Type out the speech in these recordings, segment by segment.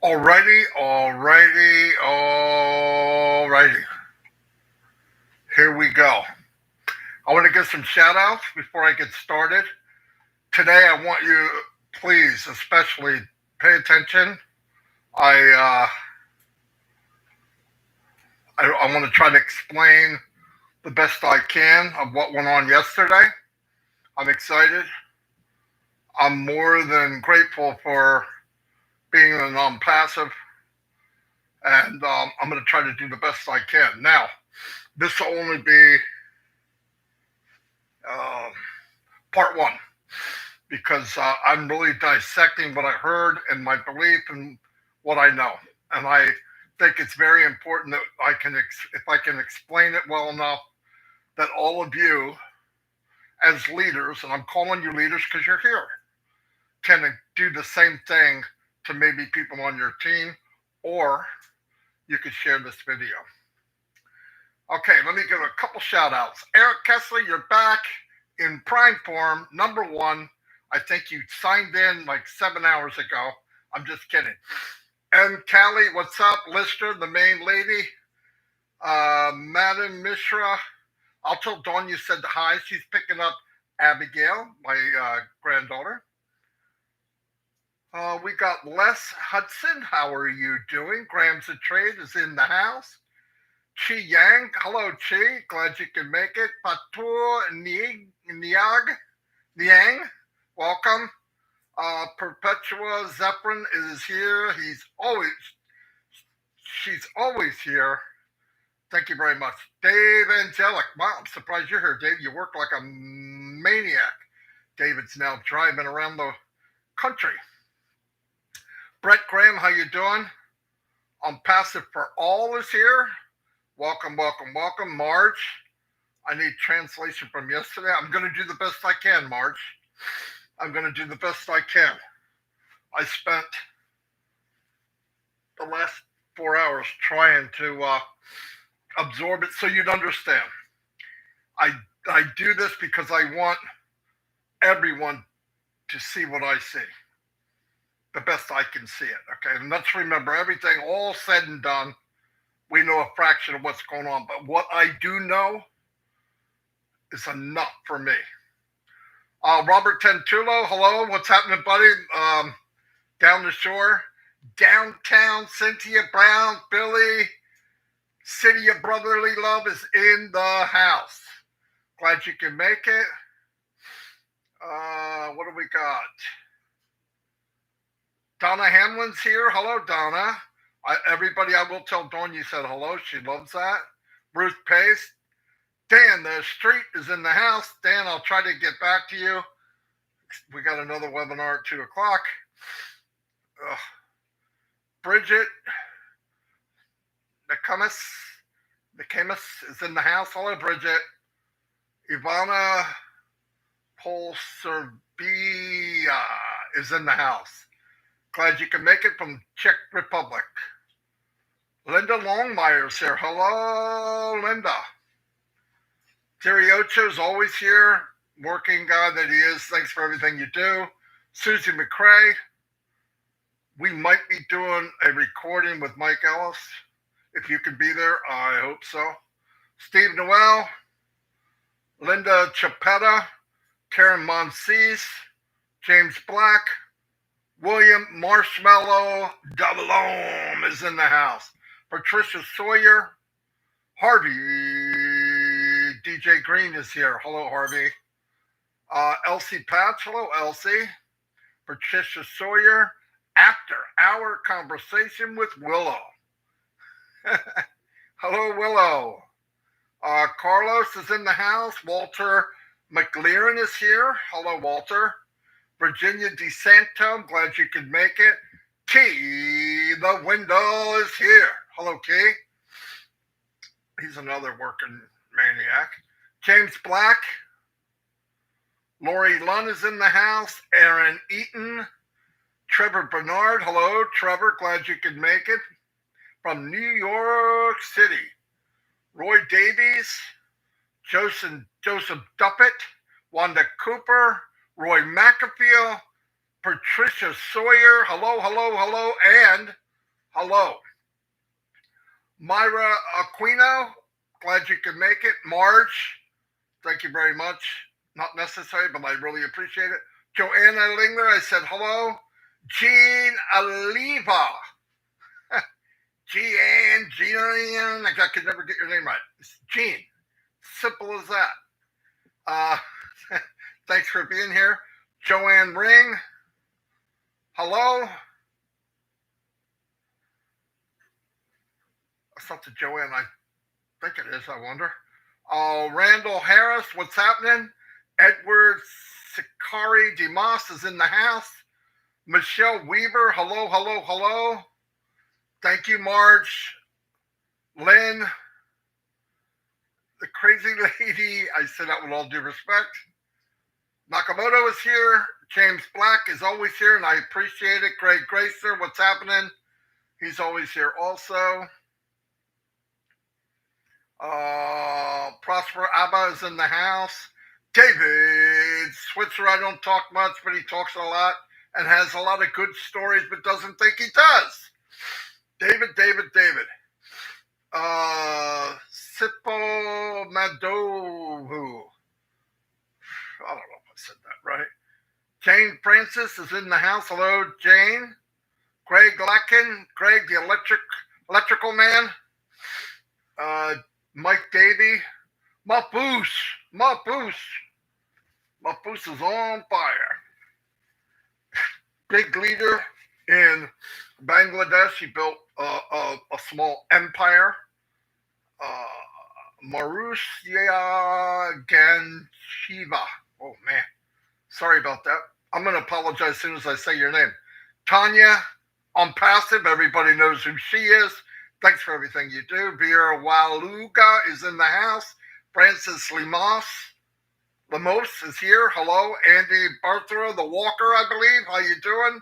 Alrighty. Here we go. I want to give some shout outs before I get started. Today, I want you, please, especially pay attention. I want to try to explain the best I can of what went on yesterday. I'm excited. I'm more than grateful for being an Onpassive, and I'm going to try to do the best I can. Now, this will only be part one, because I'm really dissecting what I heard and my belief and what I know. And I think it's very important that if I can explain it well enough, that all of you as leaders, and I'm calling you leaders because you're here, can do the same thing to maybe people on your team, or you could share this video. Okay, let me give a couple shout outs. Eric Kessler, you're back in prime form. Number one, I think you signed in like 7 hours ago. I'm just kidding. And Callie, what's up? Lister, the main lady. Madam Mishra, I'll tell Dawn you said hi. She's picking up Abigail, my granddaughter. We got Les Hudson. How are you doing? Grams of Trade is in the house. Chi Yang. Hello, Chi. Glad you can make it. Patur Niang. Welcome. Perpetua Zephyrin is here. She's always here. Thank you very much. Dave Angelic. Wow, I'm surprised you're here, Dave. You work like a maniac. David's now driving around the country. Brett Graham, how you doing? Onpassive for All is here. Welcome. Marge, I need translation from yesterday. I'm going to do the best I can, Marge. I'm going to do the best I can. I spent the last 4 hours trying to absorb it so you'd understand. I do this because I want everyone to see what I see. The best I can see it, okay? And let's remember, everything all said and done, we know a fraction of what's going on. But what I do know is enough for me. Robert Tentulo, hello. What's happening, buddy? Down the shore. Downtown, Cynthia Brown, Billy. City of Brotherly Love is in the house. Glad you can make it. What do we got? Donna Hamlin's here. Hello, Donna. Everybody, I will tell Dawn you said hello. She loves that. Ruth Pace. Dan, the street is in the house. Dan, I'll try to get back to you. We got another webinar at 2 o'clock. Bridget Nicamus is in the house. Hello, Bridget. Ivana Polserbia is in the house. Glad you can make it from Czech Republic. Linda Longmire's here. Hello, Linda. Terry Ocho's always here. Working guy that he is. Thanks for everything you do. Susie McCrae. We might be doing a recording with Mike Ellis. If you can be there, I hope so. Steve Noel. Linda Chapetta. Karen Monsees. James Black. William Marshmallow Double is in the house. Patricia Sawyer. Harvey. DJ Green is here. Hello, Harvey. Elsie Patch. Hello, Elsie. Patricia Sawyer. After Our Conversation with Willow. Hello, Willow. Carlos is in the house. Walter McLaren is here. Hello, Walter. Virginia DeSanto, glad you could make it. Key, the window is here. Hello, Key. He's another working maniac. James Black. Lori Lunn is in the house. Aaron Eaton. Trevor Bernard. Hello, Trevor. Glad you could make it. From New York City. Roy Davies. Joseph Duppett. Wanda Cooper. Roy McAfee, Patricia Sawyer, hello, and Hello. Myra Aquino, glad you could make it. Marge, thank you very much. Not necessary, but I really appreciate it. Joanna Lingler, I said hello. Jean Aliva. Jean, I could never get your name right. It's Jean. Simple as that. Thanks for being here. Joanne Ring. Hello. That's not the Joanne I think it is, I wonder. Randall Harris, what's happening? Edward Sikari Dimas is in the house. Michelle Weaver, hello, hello, hello. Thank you, Marge. Lynn, the crazy lady, I say that with all due respect. Nakamoto is here. James Black is always here, and I appreciate it. Greg Gracer, what's happening? He's always here also. Prosper Abba is in the house. David Switzer, I don't talk much, but he talks a lot and has a lot of good stories, but doesn't think he does. David. Sipo Madovu. I don't know if I said that right. Jane Francis is in the house. Hello, Jane. Greg Lacken. Greg, the electrical man. Mike Davey. Mapoose is on fire. Big leader in Bangladesh. He built a small empire. Marussia Ganchiva. Oh, man. Sorry about that. I'm going to apologize as soon as I say your name. Tanya, Onpassive. Everybody knows who she is. Thanks for everything you do. Vera Waluga is in the house. Francis Lemos is here. Hello. Andy Barthra, the Walker, I believe. How you doing?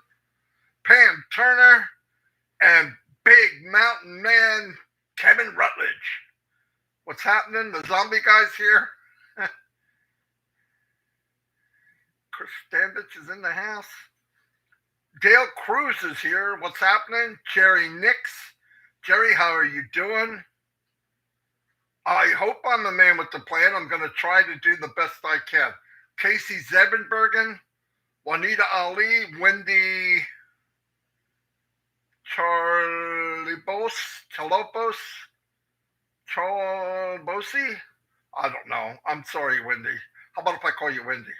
Pam Turner and Big Mountain Man Kevin Rutledge. What's happening? The zombie guy's here. Chris Standich is in the house. Dale Cruz is here. What's happening? Jerry Nix. Jerry, how are you doing? I hope I'm the man with the plan. I'm going to try to do the best I can. Casey Zebenbergen, Juanita Ali, Wendy Charlebosi? I don't know. I'm sorry, Wendy. How about if I call you Wendy?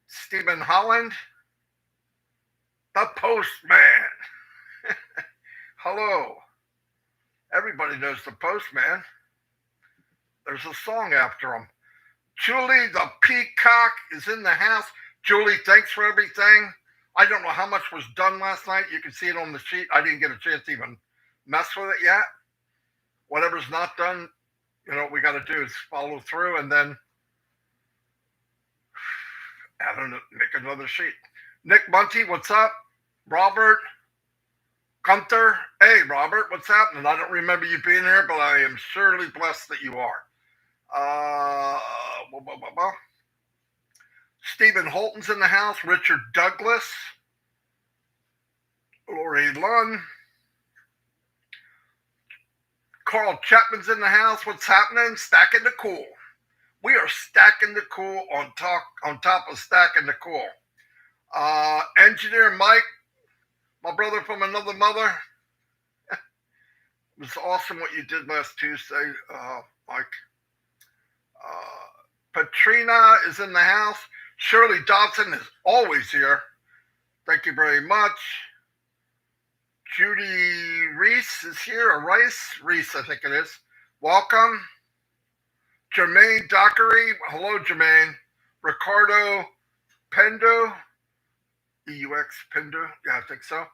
Stephen Holland, the Postman. Hello. Everybody knows the Postman. There's a song after him. Julie the Peacock is in the house. Julie, thanks for everything. I don't know how much was done last night. You can see it on the sheet. I didn't get a chance to even mess with it yet. Whatever's not done, what we got to do is follow through and then make another sheet. Nick Munty, what's up? Robert Gunther, hey, Robert, what's happening? I don't remember you being here, but I am surely blessed that you are. Stephen Holton's in the house. Richard Douglas. Lori Lunn. Carl Chapman's in the house. What's happening? Stacking the cool. We are stacking the cool on top of stacking the cool. Engineer Mike, my brother from another mother. It was awesome what you did last Tuesday, Mike. Patrina is in the house. Shirley Dodson is always here. Thank you very much. Judy Reese is here, or Reese, I think it is. Welcome. Jermaine Dockery. Hello, Jermaine. Ricardo Pendo. EUX Pendo. Yeah, I think so.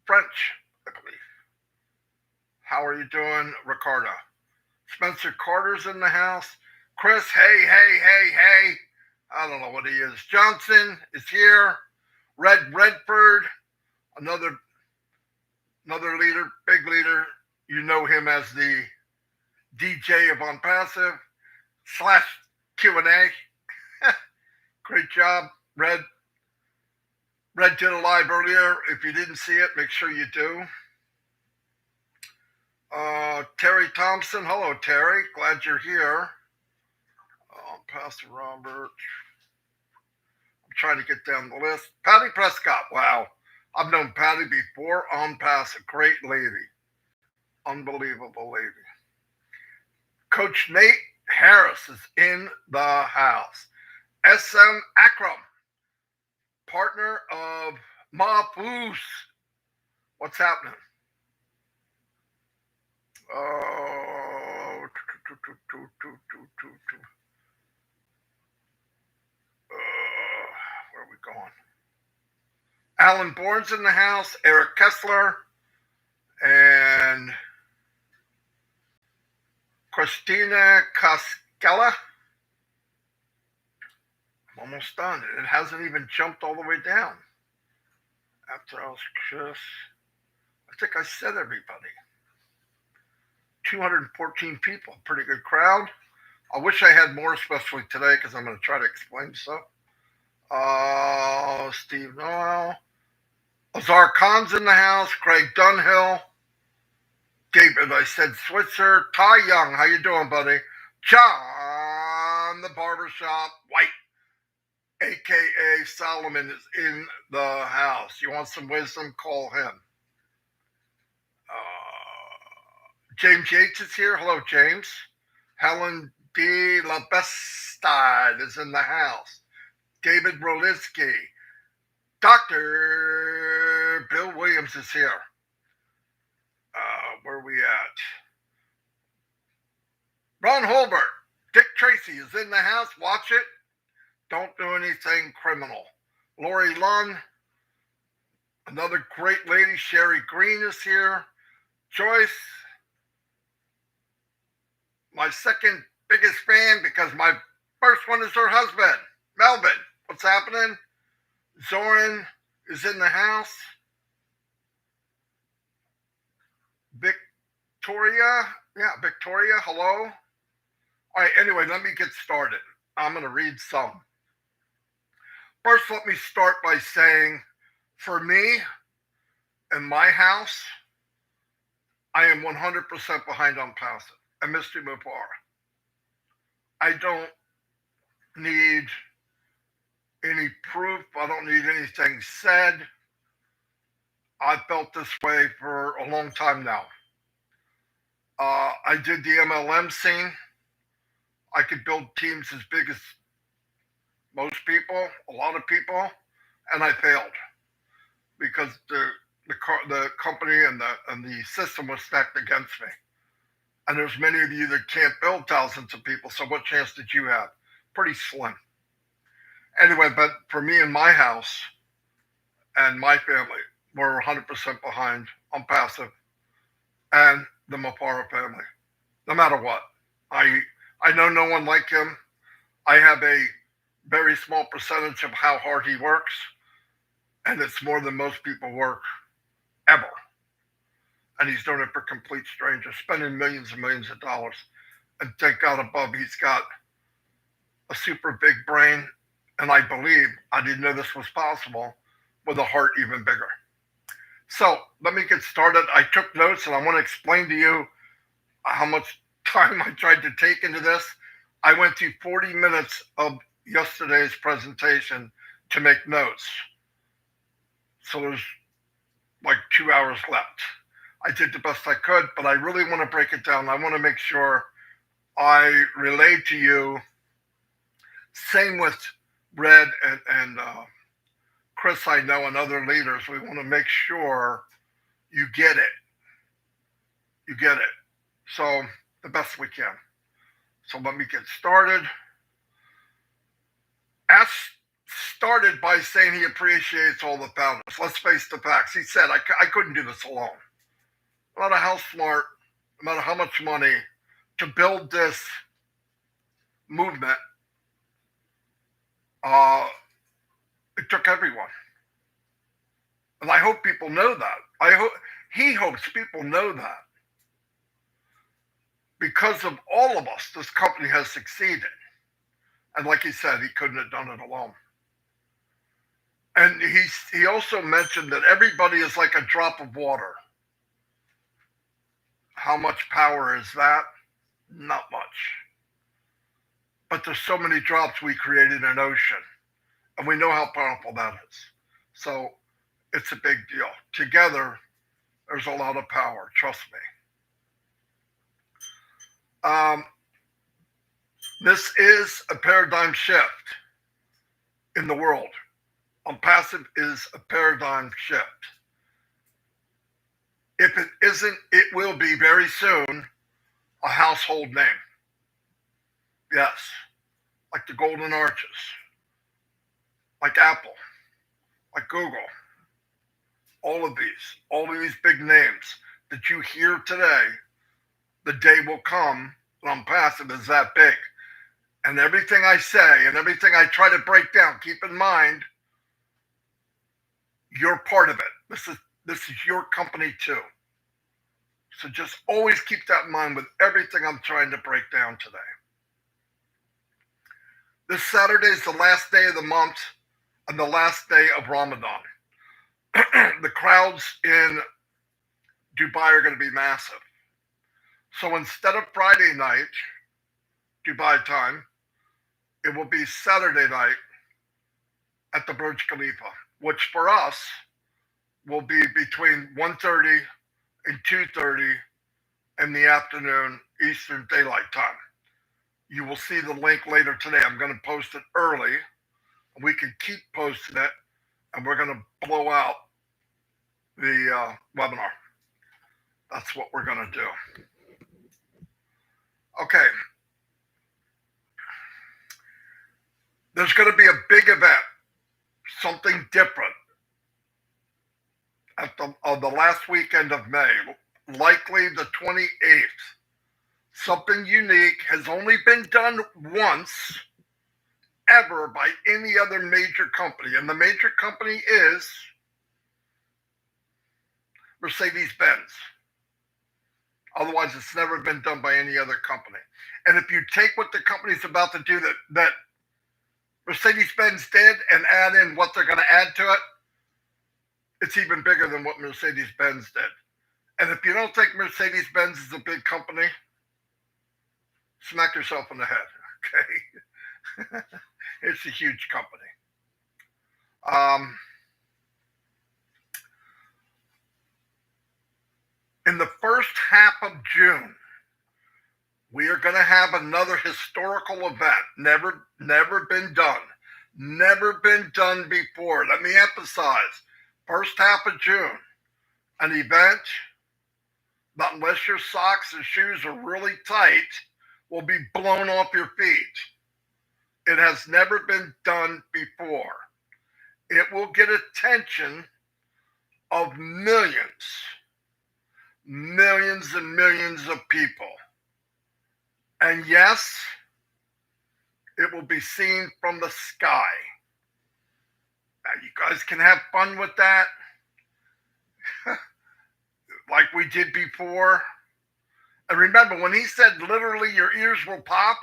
French, I believe. How are you doing, Ricardo? Spencer Carter's in the house. Chris, hey. I don't know what he is. Johnson is here. Redford, another leader, big leader. You know him as the DJ of Onpassive / Q&A. Great job, Red Red did a live earlier. If you didn't see it, make sure you do. Terry Thompson. Hello, Terry. Glad you're here. Pastor Robert. I'm trying to get down the list. Patty Prescott. Wow. I've known Patty before. Onpassive. Great lady. Unbelievable lady. Coach Nate Harris is in the house. SM Akram. Partner of Mahfouz. What's happening? Where are we going? Alan Bourne's in the house. Eric Kessler. And Christina Cascella. I'm almost done. It hasn't even jumped all the way down. After I was just, I think I said everybody. 214 people. Pretty good crowd. I wish I had more, especially today, because I'm going to try to explain stuff. Steve Noel. Azar Khan's in the house. Craig Dunhill. David, I said Switzer. Ty Young, how you doing, buddy? John, the barbershop. White, a.k.a. Solomon, is in the house. You want some wisdom? Call him. James Yates is here. Hello, James. Helen D. LaBestide is in the house. David Rolinski. Dr. Bill Williams is here. Where are we at? Ron Holbert. Dick Tracy is in the house. Watch it. Don't do anything criminal. Lori Lund. Another great lady. Sherry Green is here. Joyce. My second biggest fan, because my first one is her husband, Melvin. What's happening? Zoran is in the house. Victoria. Yeah, Victoria, hello. All right, anyway, let me get started. I'm going to read some. First, let me start by saying, for me and my house, I am 100% behind Onpassive and Mr. Mufareh. I don't need any proof. I don't need anything said. I've felt this way for a long time now. I did the MLM scene. I could build teams as big as most people, a lot of people, and I failed because the company and the system was stacked against me. And there's many of you that can't build thousands of people, so what chance did you have? Pretty slim. Anyway, but for me and my house and my family, we're 100% behind Onpassive and the Mufareh family, no matter what. I know no one like him. I have a very small percentage of how hard he works, and it's more than most people work ever. And he's doing it for complete strangers, spending millions and millions of dollars. And thank God above, he's got a super big brain. And I believe, I didn't know this was possible, with a heart even bigger. So let me get started. I took notes, and I want to explain to you how much time I tried to take into this. I went through 40 minutes of yesterday's presentation to make notes. So there's like 2 hours left. I did the best I could, but I really want to break it down. I want to make sure I relay to you. Same with Red and Chris, I know, and other leaders. We want to make sure you get it. You get it. So the best we can. So let me get started. Ash started by saying he appreciates all the founders. Let's face the facts. He said, I couldn't do this alone. No matter how smart, no matter how much money, to build this movement, it took everyone. And I hope people know that. He hopes people know that. Because of all of us, this company has succeeded. And like he said, he couldn't have done it alone. And he also mentioned that everybody is like a drop of water. How much power is that? Not much. But there's so many drops we created an ocean. And we know how powerful that is. So it's a big deal. Together, there's a lot of power. Trust me. This is a paradigm shift in the world. Onpassive is a paradigm shift. If it isn't, it will be very soon a household name. Yes, like the Golden Arches, like Apple, like Google. All of these big names that you hear today, the day will come when Onpassive is that big. And everything I say and everything I try to break down, keep in mind, you're part of it. This is your company too. So just always keep that in mind with everything I'm trying to break down today. This Saturday is the last day of the month and the last day of Ramadan. The crowds in Dubai are going to be massive. So instead of Friday night, Dubai time, it will be Saturday night at the Burj Khalifa, which for us will be between 1:30 and 2:30 in the afternoon Eastern Daylight Time. You will see the link later today. I'm going to post it early. We can keep posting it, and we're going to blow out the webinar. That's what we're going to do. Okay. There's going to be a big event, something different, at the last weekend of May, likely the 28th. Something unique, has only been done once ever by any other major company. And the major company is Mercedes-Benz. Otherwise, it's never been done by any other company. And if you take what the company's about to do that Mercedes-Benz did and add in what they're going to add to it, it's even bigger than what Mercedes-Benz did. And if you don't think Mercedes-Benz is a big company, smack yourself in the head, okay? It's a huge company. In the first half of June, we are going to have another historical event. Never been done. Never been done before. Let me emphasize, first half of June, an event that unless your socks and shoes are really tight, will be blown off your feet. It has never been done before. It will get attention of millions and millions of people. And yes, it will be seen from the sky. Now, you guys can have fun with that, like we did before. And remember, when he said literally your ears will pop,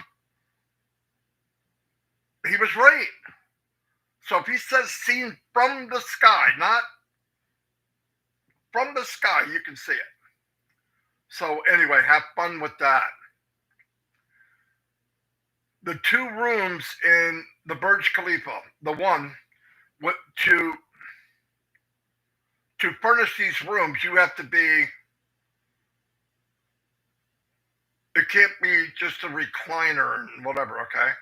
he was right. So if he says seen from the sky, not from the sky, you can see it. So anyway, have fun with that. The two rooms in the Burj Khalifa, the one to furnish these rooms, you have to be, it can't be just a recliner and whatever, okay?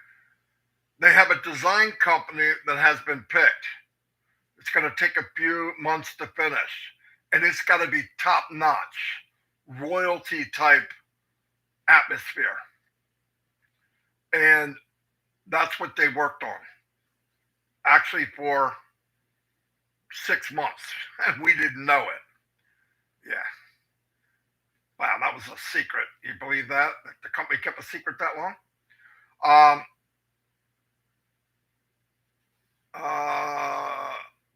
They have a design company that has been picked. It's going to take a few months to finish. And it's got to be top-notch, royalty-type atmosphere. And that's what they worked on. Actually for 6 months. And we didn't know it. Yeah. Wow, that was a secret. You believe that? The company kept a secret that long?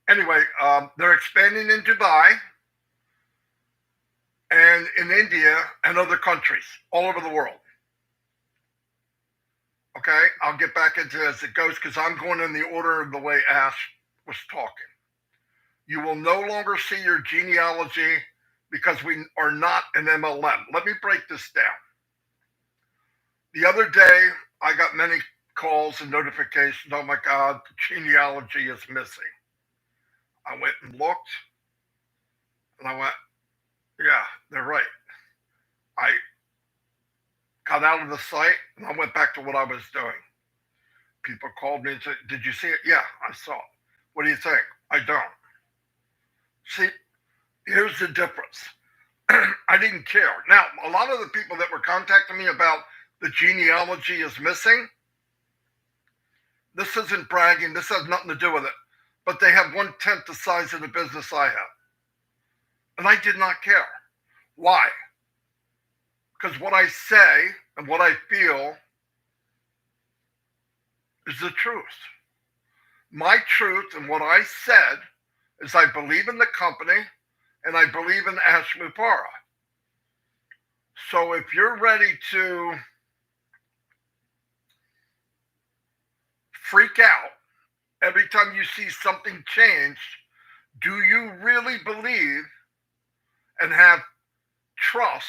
Anyway, they're expanding in Dubai and in India and other countries all over the world. Okay, I'll get back into it as it goes because I'm going in the order of the way Ash was talking. You will no longer see your genealogy because we are not an MLM. Let me break this down. The other day, I got many calls and notifications. Oh my God, the genealogy is missing. I went and looked, and I went, yeah, they're right. I got out of the site, and I went back to what I was doing. People called me and said, did you see it? Yeah, I saw it. What do you think? I don't. See, here's the difference. I didn't care. Now, a lot of the people that were contacting me about the genealogy is missing, this isn't bragging. This has nothing to do with it. But they have 1/10 the size of the business I have. And I did not care. Why? Because what I say and what I feel is the truth. My truth and what I said is I believe in the company and I believe in Ash Mufareh. So if you're ready to freak out every time you see something change, do you really believe and have trust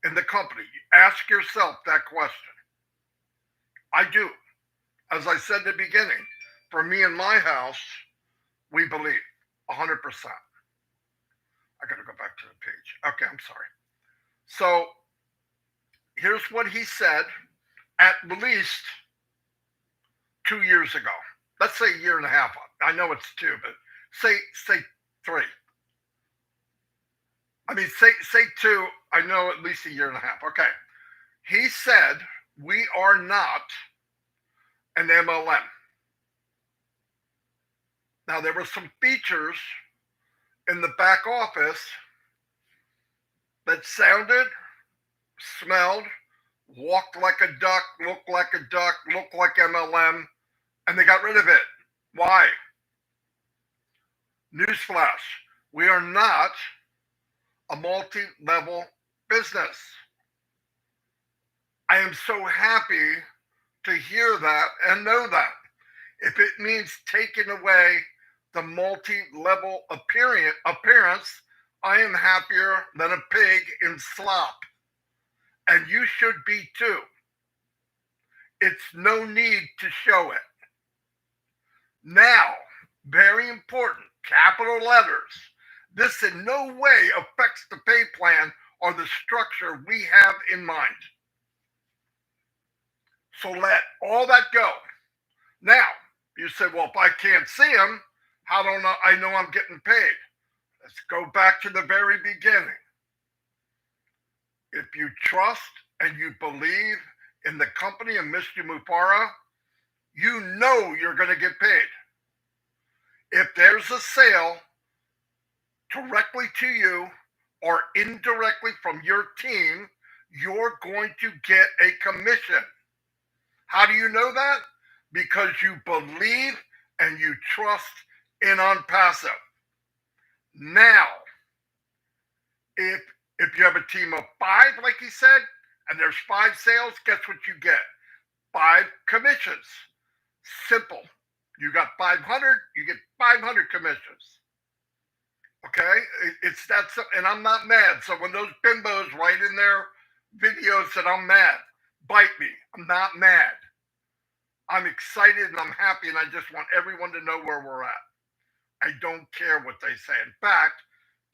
in the company? Ask yourself that question. I do. As I said at the beginning, for me and my house, we believe 100%. I got to go back to the page. Okay, I'm sorry. So here's what he said at least 2 years ago. Let's say a year and a half. I know it's 2, but say 3. I mean, say 2. I know at least a year and a half. Okay. He said, we are not an MLM. Now, there were some features in the back office that sounded, smelled, walked like a duck, looked like a duck, looked like MLM, and they got rid of it. Why? Newsflash, we are not a multi-level business. I am so happy to hear that and know that. If it means taking away the multi-level appearance, I am happier than a pig in slop. And you should be too. It's no need to show it. Now, very important, capital letters. This in no way affects the pay plan or the structure we have in mind. So let all that go. Now, you say, well, if I can't see them, how don't I know I'm getting paid? Let's go back to the very beginning. If you trust and you believe in the company of Mr. Mufareh, you know you're going to get paid. If there's a sale directly to you or indirectly from your team, you're going to get a commission. How do you know that? Because you believe and you trust in Onpassive. Now, if you have a team of 5, like he said, and there's 5 sales, guess what you get? 5 commissions. Simple. You got 500, you get 500 commissions. Okay? It's that simple. And I'm not mad. So when those bimbos write in their videos that I'm mad, bite me. I'm not mad. I'm excited and I'm happy, and I just want everyone to know where we're at. I don't care what they say. In fact,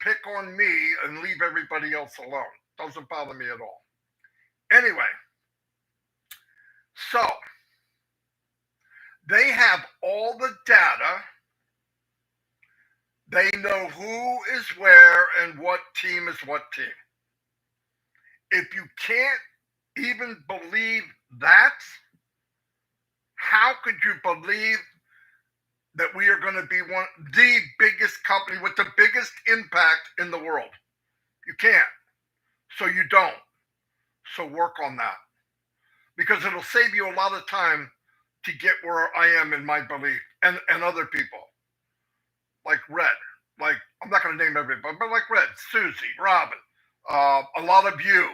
pick on me and leave everybody else alone. Doesn't bother me at all. Anyway, so they have all the data. They know who is where and what team is what team. If you can't even believe that, how could you believe that we are going to be the biggest company with the biggest impact in the world? You can't. So you don't. So work on that. Because it'll save you a lot of time to get where I am in my belief and other people. Like Red. Like, I'm not going to name everybody, but like Red, Susie, Robin, a lot of you.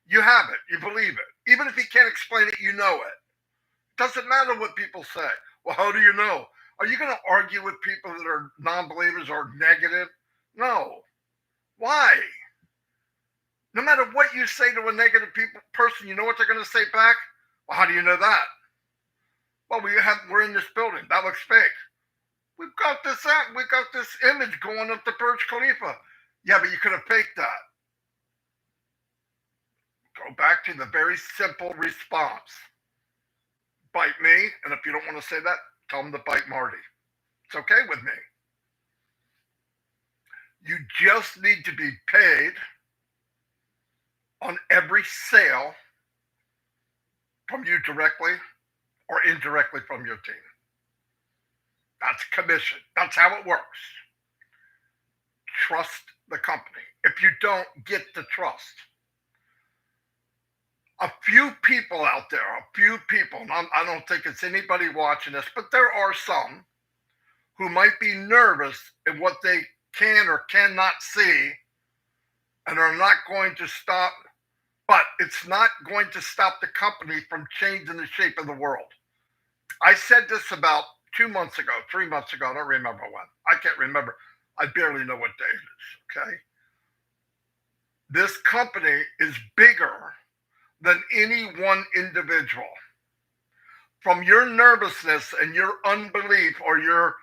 You have it. You believe it. Even if you can't explain it, you know it. Doesn't matter what people say. Well, how do you know? Are you going to argue with people that are non-believers or negative? No. Why? No matter what you say to a negative person, you know what they're going to say back? Well, how do you know that? Well, we're in this building. That looks fake. We've got this out. We've got this image going up the Burj Khalifa. Yeah, but you could have faked that. Go back to the very simple response. Bite me, and if you don't want to say that, tell them to bite Marty. It's okay with me. You just need to be paid on every sale from you directly or indirectly from your team. That's commission. That's how it works. Trust the company. If you don't, get the trust. A few people out there, and I don't think it's anybody watching this, but there are some who might be nervous at what they can or cannot see and are not going to stop, but it's not going to stop the company from changing the shape of the world. I said this about 2 months ago, 3 months ago, I don't remember when. I can't remember. I barely know what day it is, okay? This company is bigger than any one individual. From your nervousness and your unbelief or your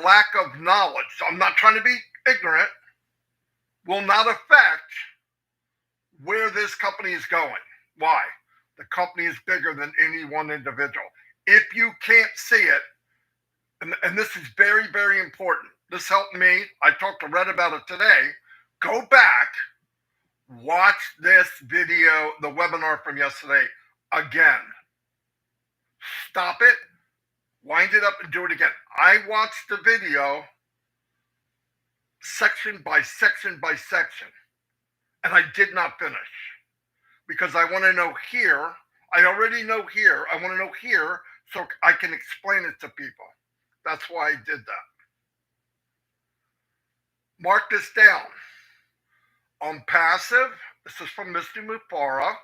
lack of knowledge, so I'm not trying to be ignorant, will not affect where this company is going. Why? The company is bigger than any one individual. If you can't see it, and this is very, very important. This helped me. I talked to Red about it today. Go back, watch this video, the webinar from yesterday, again. Stop it, wind it up, and do it again. I watched the video section by section by section, and I did not finish because I want to know here. I already know here. I want to know here so I can explain it to people. That's why I did that. Mark this down. Onpassive, this is from Mr. Mufareh,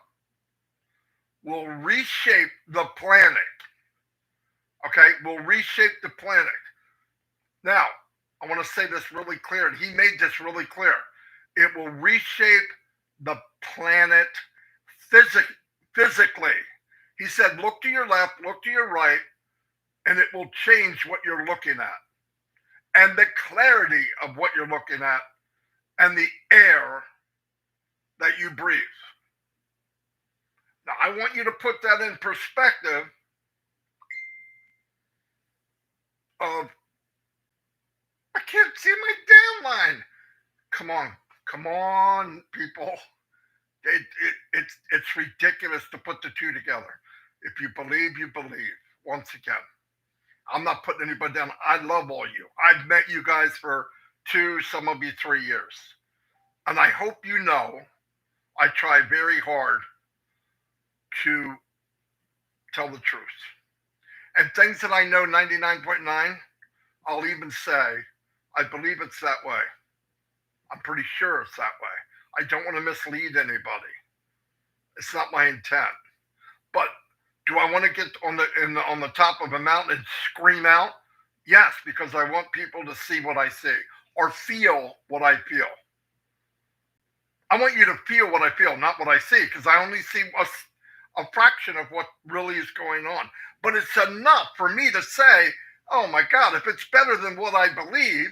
will reshape the planet. Okay, will reshape the planet. Now, I want to say this really clear, and he made this really clear. It will reshape the planet physically. He said, look to your left, look to your right, and it will change what you're looking at. And the clarity of what you're looking at and the air that you breathe. Now, I want you to put that in perspective of, I can't see my damn line. Come on, people. It's ridiculous to put the two together. If you believe, you believe. Once again, I'm not putting anybody down. I love all you. I've met you guys for 2, some of you 3 years. And I hope you know I try very hard to tell the truth. And things that I know 99.9, I'll even say, I believe it's that way. I'm pretty sure it's that way. I don't want to mislead anybody. It's not my intent. But do I want to get on the top of a mountain and scream out? Yes, because I want people to see what I see or feel what I feel. I want you to feel what I feel, not what I see, because I only see a fraction of what really is going on. But it's enough for me to say, oh my God, if it's better than what I believe,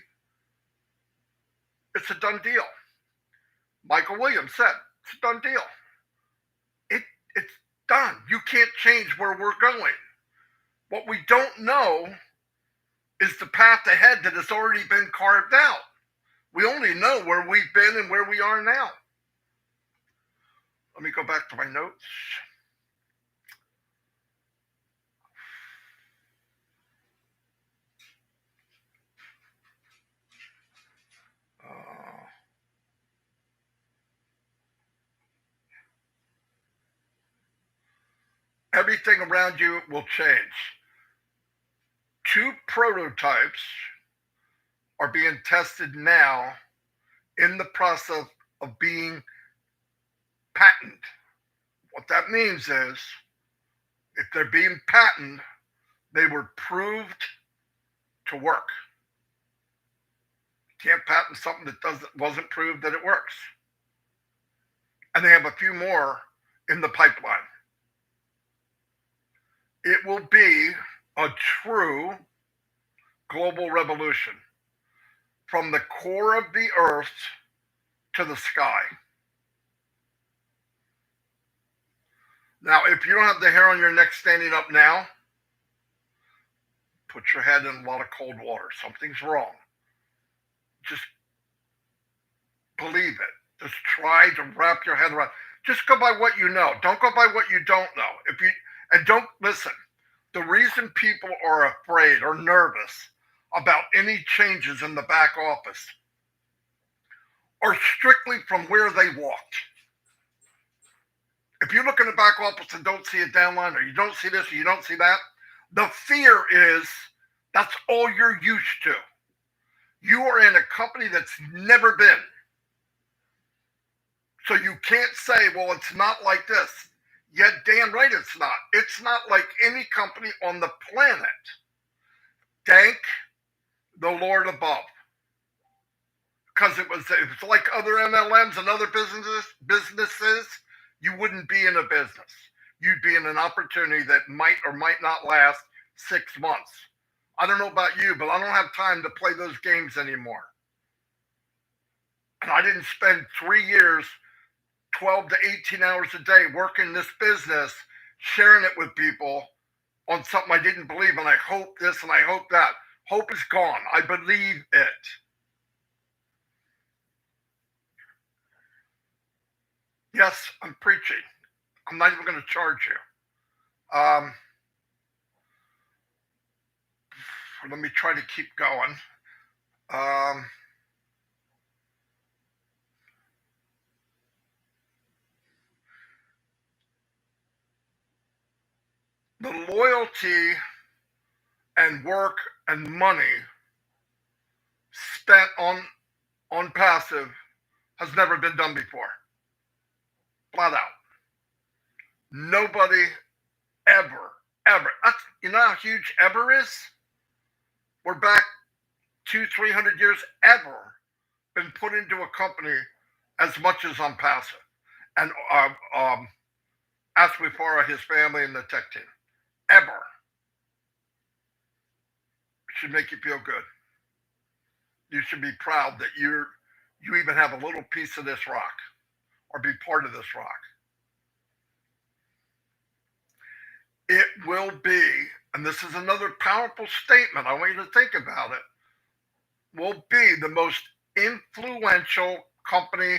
it's a done deal. Michael Williams said, it's a done deal. It's done. You can't change where we're going. What we don't know is the path ahead that has already been carved out. We only know where we've been and where we are now. Let me go back to my notes. Everything around you will change. 2 prototypes are being tested now in the process of being patented. What that means is, if they're being patented, they were proved to work. Can't patent something that wasn't proved that it works. And they have a few more in the pipeline. It will be a true global revolution from the core of the earth to the sky. Now, if you don't have the hair on your neck standing up now, put your head in a lot of cold water. Something's wrong. Just believe it. Just try to wrap your head around. Just go by what you know. Don't go by what you don't know. And don't listen. The reason people are afraid or nervous about any changes in the back office are strictly from where they walked. If you look in the back office and don't see a downline, or you don't see this, or you don't see that, the fear is that's all you're used to. You are in a company that's never been. So you can't say, well, it's not like this. Yet damn right it's not. It's not like any company on the planet. Thank the Lord above. Because it was like other MLMs and other businesses, you wouldn't be in a business. You'd be in an opportunity that might or might not last 6 months. I don't know about you, but I don't have time to play those games anymore. And I didn't spend 3 years, 12 to 18 hours a day working this business, sharing it with people on something I didn't believe, and I hope this and I hope that. Hope is gone. I believe it. Yes, I'm preaching. I'm not even going to charge you. Let me try to keep going. The loyalty and work and money spent on passive has never been done before. Flat out. Nobody ever. You know how huge ever is? We're back 200-300 years ever been put into a company as much as Onpassive. And Ash Mufareh, his family, and the tech team. Ever. It should make you feel good. You should be proud that you even have a little piece of this rock or be part of this rock. It will be, and this is another powerful statement, I want you to think about it, will be the most influential company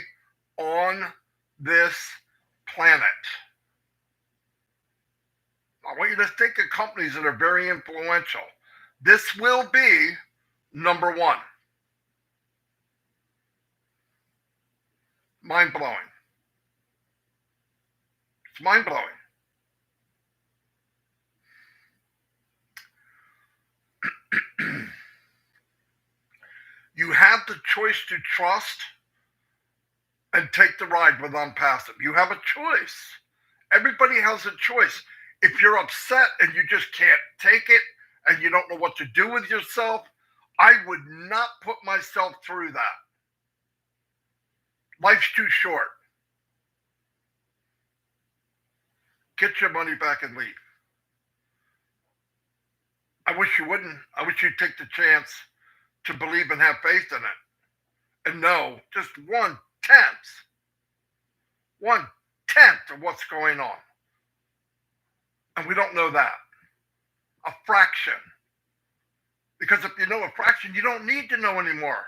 on this planet. I want you to think of companies that are very influential. This will be number one. Mind-blowing. It's mind-blowing. You have the choice to trust and take the ride with Onpassive. You have a choice. Everybody has a choice. If you're upset and you just can't take it and you don't know what to do with yourself, I would not put myself through that. Life's too short. Get your money back and leave. I wish you wouldn't. I wish you'd take the chance to believe and have faith in it. And know just 1/10 of what's going on. And we don't know that. A fraction. Because if you know a fraction, you don't need to know anymore.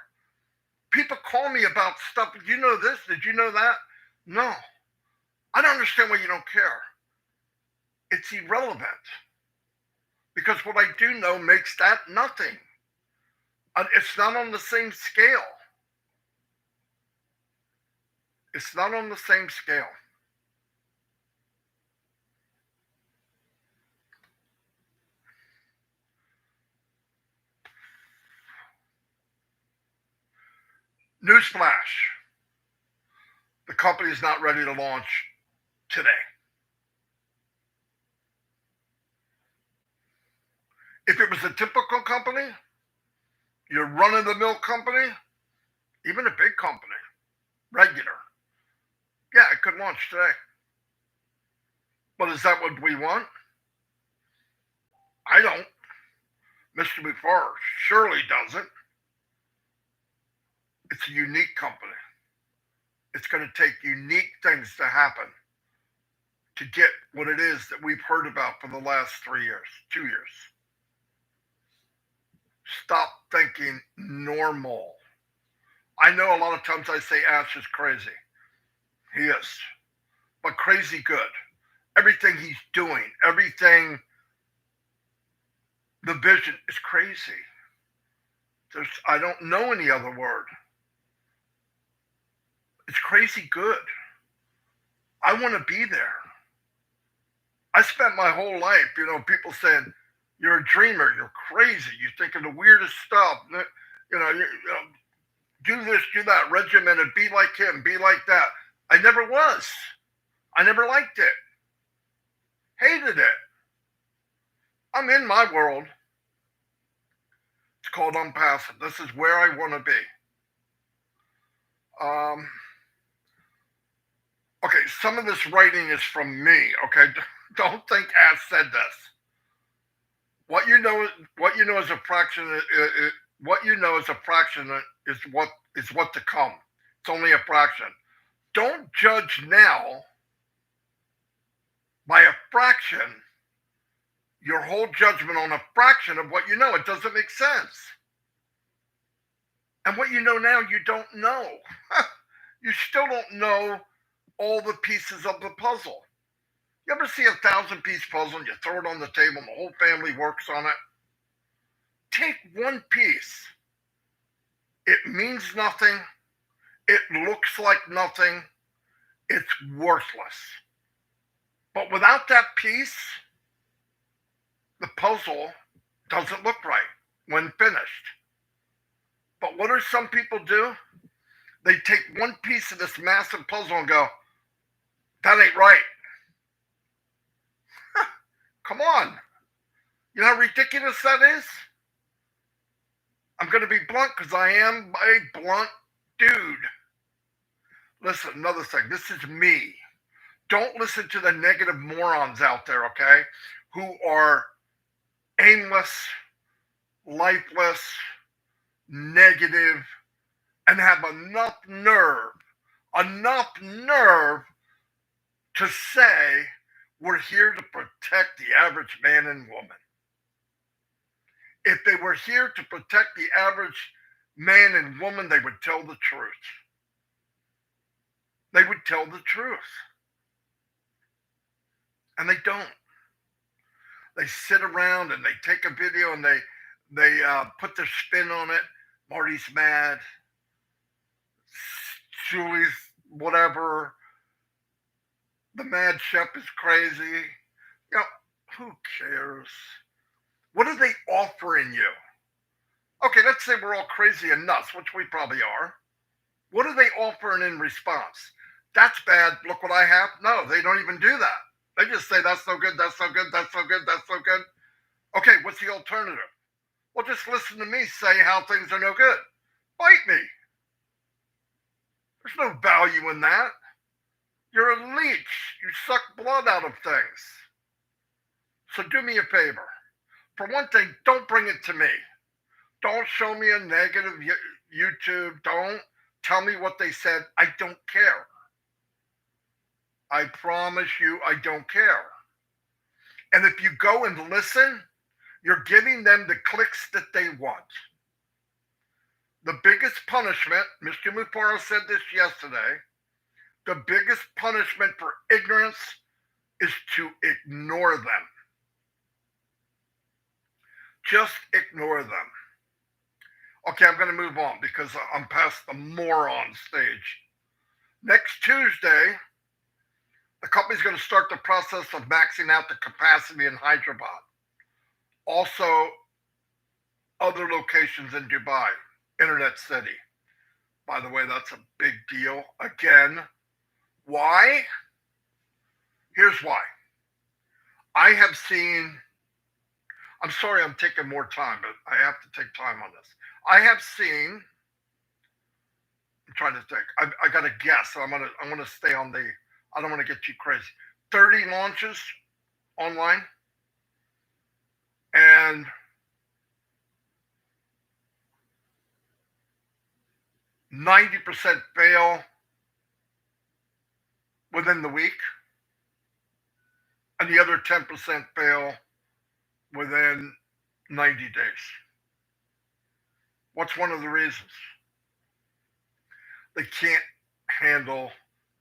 People call me about stuff. Did you know this? Did you know that? No. I don't understand why you don't care. It's irrelevant. Because what I do know makes that nothing. It's not on the same scale. It's not on the same scale. Newsflash. The company is not ready to launch today. If it was a typical company, Your run-of-the-mill company, even a big company, regular, yeah, it could launch today. But is that what we want? I don't. Mr. Mufareh surely doesn't. It's a unique company. It's going to take unique things to happen to get what it is that we've heard about for the last 3 years, 2 years. Stop thinking normal. I know a lot of times I say Ash is crazy. He is. But crazy good. Everything he's doing, everything, the vision is crazy. I don't know any other word. It's crazy good. I want to be there. I spent my whole life, people saying, you're a dreamer, you're crazy, you're thinking the weirdest stuff, do this, do that, regimented, be like him, be like that. I never was. I never liked it. Hated it. I'm in my world. It's called Onpassive. This is where I want to be. Okay, some of this writing is from me, okay? Don't think Ash said this. What you know is a fraction. What you know is a fraction is what to come. It's only a fraction. Don't judge now by a fraction your whole judgment on a fraction of what you know. It doesn't make sense. And what you know now, you don't know. You still don't know all the pieces of the puzzle. You ever see 1,000-piece puzzle and you throw it on the table and the whole family works on it? Take one piece. It means nothing. It looks like nothing. It's worthless. But without that piece, the puzzle doesn't look right when finished. But what do some people do? They take one piece of this massive puzzle and go, that ain't right. Come on. You know how ridiculous that is? I'm going to be blunt because I am a blunt dude. Listen, another thing. This is me. Don't listen to the negative morons out there, okay? Who are aimless, lifeless, negative, and have enough nerve to say we're here to protect the average man and woman. If they were here to protect the average man and woman, they would tell the truth. They would tell the truth. And they don't. They sit around and they take a video and they put their spin on it. Marty's mad. Julie's whatever. The mad chef is crazy. Who cares? What are they offering you? Okay, let's say we're all crazy and nuts, which we probably are. What are they offering in response? That's bad. Look what I have. No, they don't even do that. They just say, that's no good, that's no good, that's no good, that's no good. Okay, what's the alternative? Well, just listen to me say how things are no good. Bite me. There's no value in that. You're a leech. You suck blood out of things. So do me a favor. For one thing, don't bring it to me. Don't show me a negative YouTube. Don't tell me what they said. I don't care. I promise you, I don't care. And if you go and listen, you're giving them the clicks that they want. The biggest punishment, Mr. Mufareh said this yesterday, the biggest punishment for ignorance is to ignore them. Just ignore them. Okay, I'm going to move on because I'm past the moron stage. Next Tuesday, the company's going to start the process of maxing out the capacity in Hyderabad. Also, other locations in Dubai, Internet City. By the way, that's a big deal. Again, why? Here's why. I have seen, I'm sorry I'm taking more time, but I have to take time on this. I have seen. I'm trying to think. I got to guess. So I'm gonna stay on the. I don't want to get too crazy. 30 launches online, and 90% fail within the week, and the other 10% fail within 90 days. What's one of the reasons? They can't handle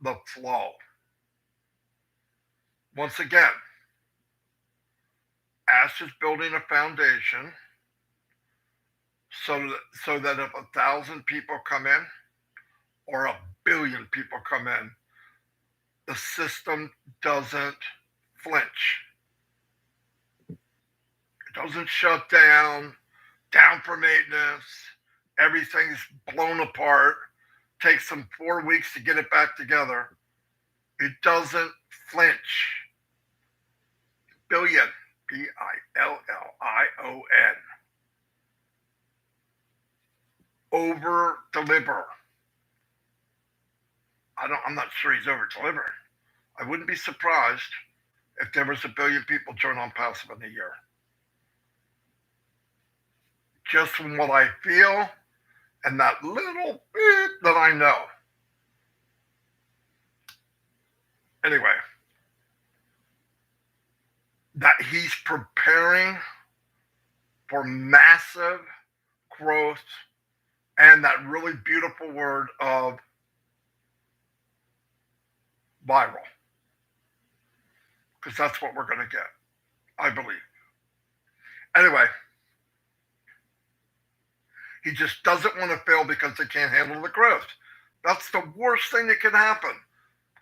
the flow. Once again, Ash is building a foundation so that if 1,000 people come in or 1 billion people come in, the system doesn't flinch. It doesn't shut down for maintenance. Everything's blown apart. Takes them 4 weeks to get it back together. It doesn't flinch. Billion. Billion. Over deliver. I'm not sure he's over delivering. I wouldn't be surprised if there was 1 billion people join Onpassive in a year. Just from what I feel and that little bit that I know. Anyway, that he's preparing for massive growth and that really beautiful word of viral. Because that's what we're going to get, I believe. Anyway, he just doesn't want to fail because they can't handle the growth. That's the worst thing that can happen.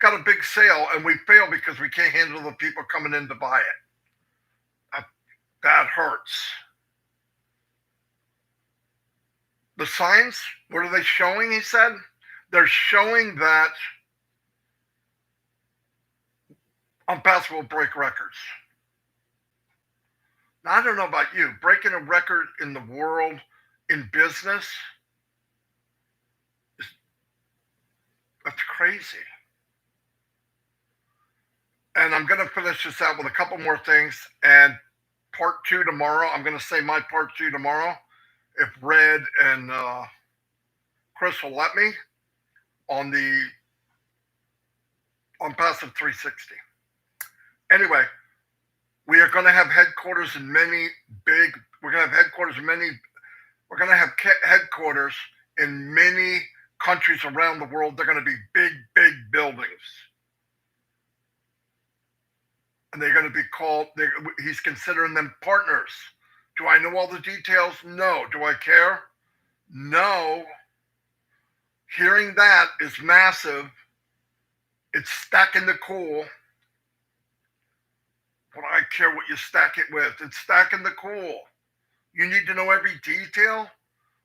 Got a big sale and we fail because we can't handle the people coming in to buy it. That hurts. The signs, what are they showing, he said? They're showing that Onpassive will break records. Now, I don't know about you. Breaking a record in the world, in business, that's crazy. And I'm going to finish this out with a couple more things. And part 2 tomorrow. I'm going to say my part 2 tomorrow. If Red and Chris will let me on Onpassive 360. Anyway, we are going to have headquarters in we're going to have headquarters in many countries around the world. They're going to be big, big buildings. And they're going to be called, he's considering them partners. Do I know all the details? No. Do I care? No. Hearing that is massive. It's stacking the cool. But I care what you stack it with. It's stacking the cool. You need to know every detail.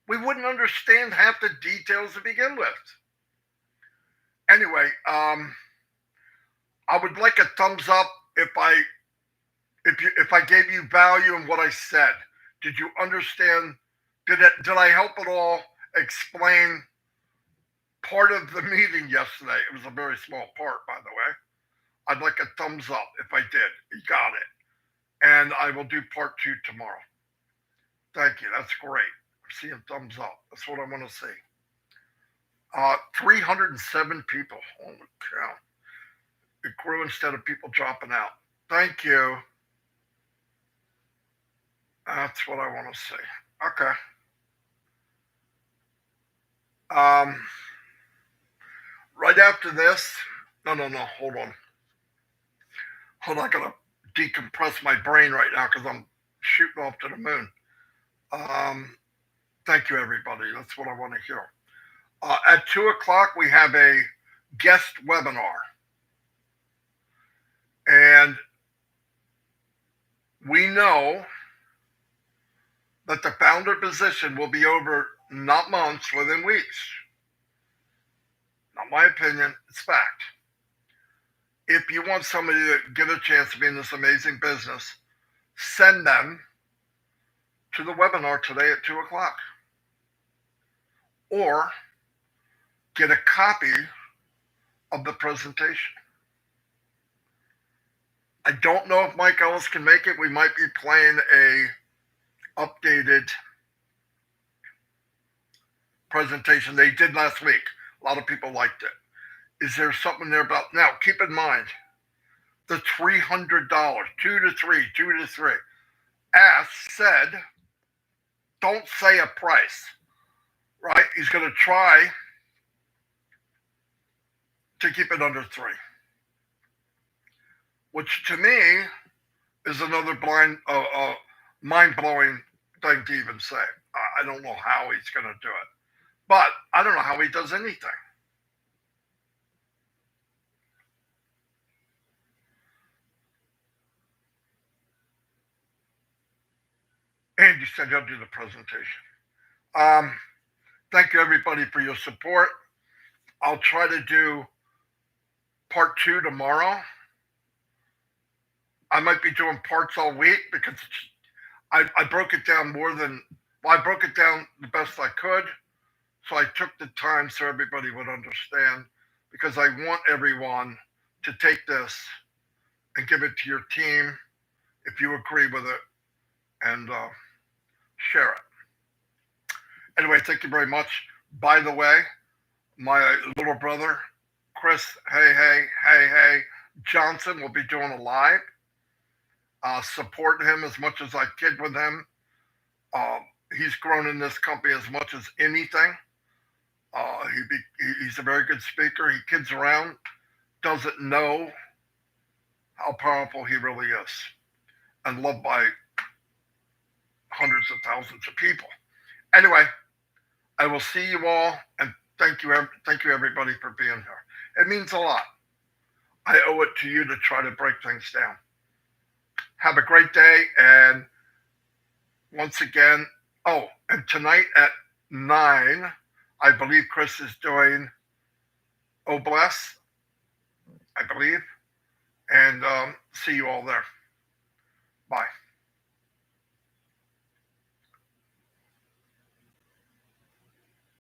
We wouldn't understand half the details to begin with. Anyway, I would like a thumbs up if I gave you value in what I said. Did you understand? Did I help at all explain part of the meeting yesterday? It was a very small part, by the way. I'd like a thumbs up if I did. You got it. And I will do part 2 tomorrow. Thank you. That's great. I'm seeing thumbs up. That's what I want to see. 307 people. Holy cow. It grew instead of people dropping out. Thank you. That's what I want to see. Okay. Right after this, no, hold on. I gotta decompress my brain right now because I'm shooting off to the moon. Thank you, everybody. That's what I want to hear. At 2 o'clock, we have a guest webinar. And we know that the founder position will be over not months, within weeks. Not my opinion, it's fact. If you want somebody to get a chance to be in this amazing business, send them to the webinar today at 2 o'clock. or get a copy of the presentation. I don't know if Mike Ellis can make it. We might be playing a updated presentation they did last week. A lot of people liked it. Is there something there about now? Keep in mind the $300, 2 to 3, 2 to 3. Ash said, don't say a price, right? He's going to try to keep it under 3, which to me is another mind-blowing thing to even say. I don't know how he's going to do it, but I don't know how he does anything. And you said he'll do the presentation. Thank you, everybody, for your support. I'll try to do part 2 tomorrow. I might be doing parts all week because I broke it down I broke it down the best I could. So I took the time so everybody would understand, because I want everyone to take this and give it to your team if you agree with it, and share it. Anyway, thank you very much. By the way, my little brother, Chris, hey, Johnson will be doing a live. Support him as much as I kid with him. He's grown in this company as much as anything. He's a very good speaker. He kids around, doesn't know how powerful he really is, and loved by hundreds of thousands of people. Anyway, I will see you all, and thank you everybody for being here. It means a lot. I owe it to you to try to break things down. Have a great day, and once again, and tonight at 9, I believe Chris is doing Bless, I believe, and see you all there. Bye.